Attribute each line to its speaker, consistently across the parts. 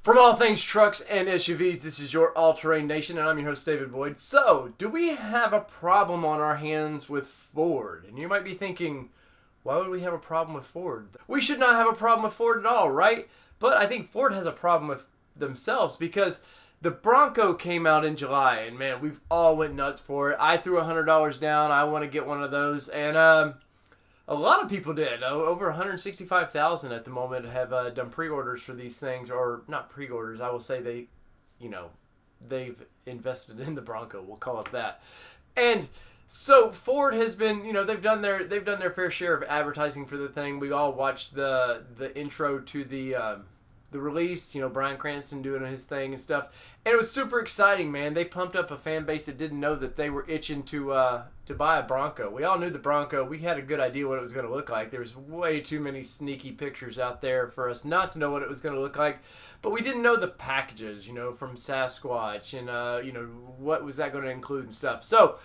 Speaker 1: From all things trucks and SUVs, this is your All-Terrain Nation, and I'm your host, David Boyd. So, do we have a problem on our hands with Ford? And you might be thinking, why would we have a problem with Ford? We should not have a problem with Ford at all, right? But I think Ford has a problem with themselves because the Bronco came out in July, and man, we've all went nuts for it. I threw $100 down. I want to get one of those, and a lot of people did. Over 165,000 at the moment have done pre-orders for these things, or not pre-orders. I will say they've invested in the Bronco. We'll call it that. And so Ford has been, they've done their fair share of advertising for the thing. We all watched the intro to the release. Bryan Cranston doing his thing and stuff, and it was super exciting, man. They pumped up a fan base that didn't know that they were itching to buy a Bronco. We all knew the Bronco. We had a good idea what it was going to look like. There was way too many sneaky pictures out there for us not to know what it was going to look like, but we didn't know the packages, from Sasquatch and what was that going to include and stuff. So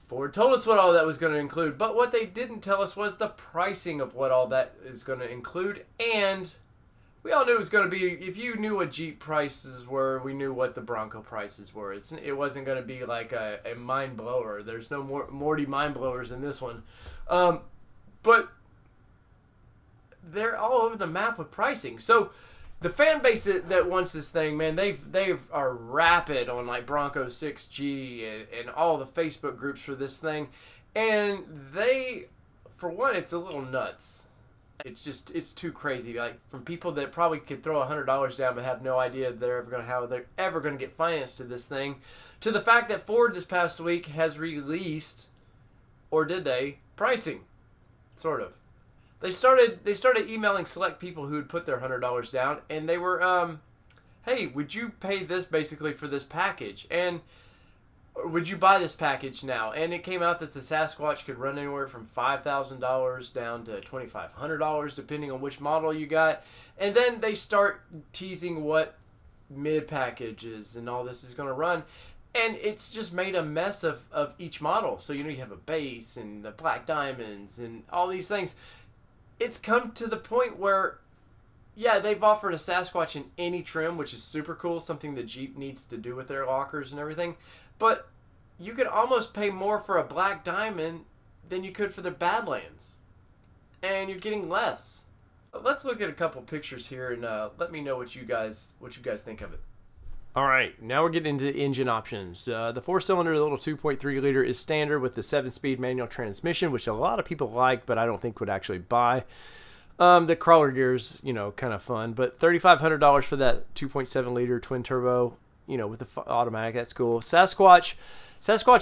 Speaker 1: Ford told us what all that was going to include, but what they didn't tell us was the pricing of what all that is going to include. And we all knew it was going to be, if you knew what Jeep prices were, we knew what the Bronco prices were. It wasn't going to be like a mind blower. There's no more Morty mind blowers in this one. But they're all over the map with pricing. So the fan base that wants this thing, man, they are rapid on like Bronco 6G and all the Facebook groups for this thing. And for one, it's a little nuts. It's too crazy. Like, from people that probably could throw $100 down but have no idea they're ever going to get financed to this thing, to the fact that Ford this past week has released, or did they, pricing, sort of. They started emailing select people who had put their $100 down, and they were, hey, would you pay this basically for this package? And would you buy this package now? And it came out that the Sasquatch could run anywhere from $5,000 down to $2,500, depending on which model you got. And then they start teasing what mid packages and all this is going to run. And it's just made a mess of each model. So, you have a base and the black diamonds and all these things. It's come to the point where, yeah, they've offered a Sasquatch in any trim, which is super cool, something that Jeep needs to do with their lockers and everything. But you could almost pay more for a black diamond than you could for the Badlands. And you're getting less. Let's look at a couple pictures here and let me know what you guys think of it. All right, now we're getting into the engine options. The 4-cylinder, the little 2.3 liter is standard with the 7-speed manual transmission, which a lot of people like, but I don't think would actually buy. The crawler gear's, kind of fun, but $3,500 for that 2.7 liter twin turbo, with the automatic. That's cool. Sasquatch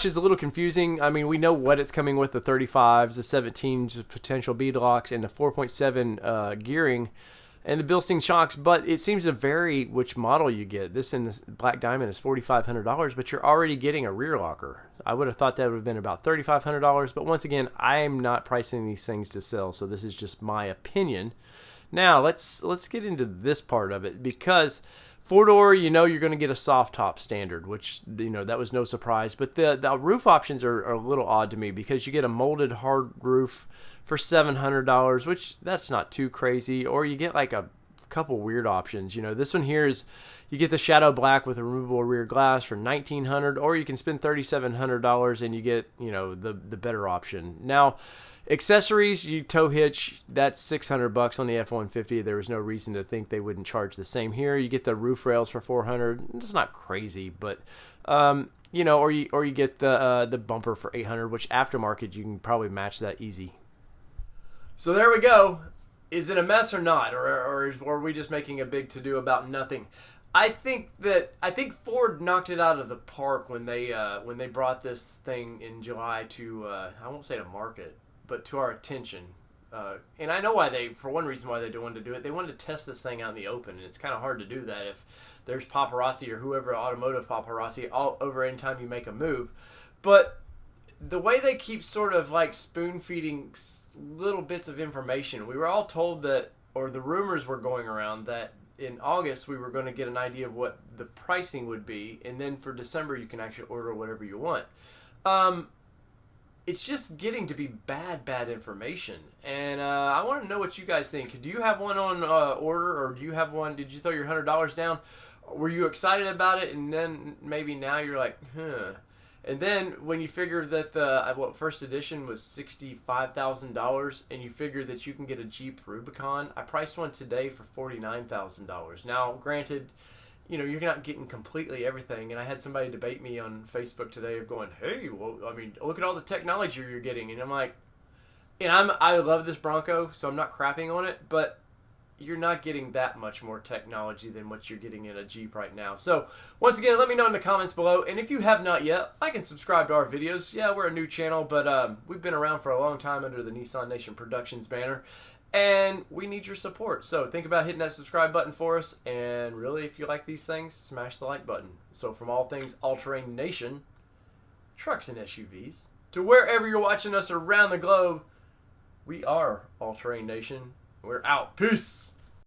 Speaker 1: is a little confusing. I mean, we know what it's coming with: the 35s, the 17s, potential bead locks, and the 4.7 gearing, and the Bilstein shocks. But it seems to vary which model you get. This in the Black Diamond is $4,500, but you're already getting a rear locker. I would have thought that would have been about $3,500, but once again, I'm not pricing these things to sell, so this is just my opinion. Now let's get into this part of it, because 4-door, you're going to get a soft top standard, which, that was no surprise. But the roof options are a little odd to me, because you get a molded hard roof for $700, which that's not too crazy. Or you get like a couple weird options. This one here is, you get the shadow black with a removable rear glass for $1,900, or you can spend $3,700 and you get, the better option. Now, accessories, you tow hitch, that's $600 on the F-150. There was no reason to think they wouldn't charge the same here. You get the roof rails for $400. It's not crazy, but or you get the bumper for $800, which aftermarket you can probably match that easy. So there we go. Is it a mess or not, or are we just making a big to-do about nothing? I think Ford knocked it out of the park when they brought this thing in July to I won't say to market, but to our attention. And I know for one reason why they wanted to do it. They wanted to test this thing out in the open, and it's kind of hard to do that if there's paparazzi or whoever, automotive paparazzi, all over any time you make a move. But the way they keep sort of like spoon-feeding little bits of information, we were all told that, or the rumors were going around, that in August we were going to get an idea of what the pricing would be, and then for December you can actually order whatever you want. it's just getting to be bad information. And I want to know what you guys think. Do you have one on order, or do you have one? Did you throw your $100 down? Were you excited about it, and then maybe now you're like, huh? And then when you figure that the first edition was $65,000, and you figure that you can get a Jeep Rubicon, I priced one today for $49,000. Now, granted, you know, you're not getting completely everything. And I had somebody debate me on Facebook today of going, hey, well, I mean, look at all the technology you're getting. And I'm like, and I love this Bronco, so I'm not crapping on it, but you're not getting that much more technology than what you're getting in a Jeep right now. So, once again, let me know in the comments below. And if you have not yet, like and subscribe to our videos. Yeah, we're a new channel, but we've been around for a long time under the Nissan Nation Productions banner. And we need your support. So think about hitting that subscribe button for us. And really, if you like these things, smash the like button. So from all things All-Terrain Nation, trucks and SUVs, to wherever you're watching us around the globe, we are All-Terrain Nation. We're out. Peace.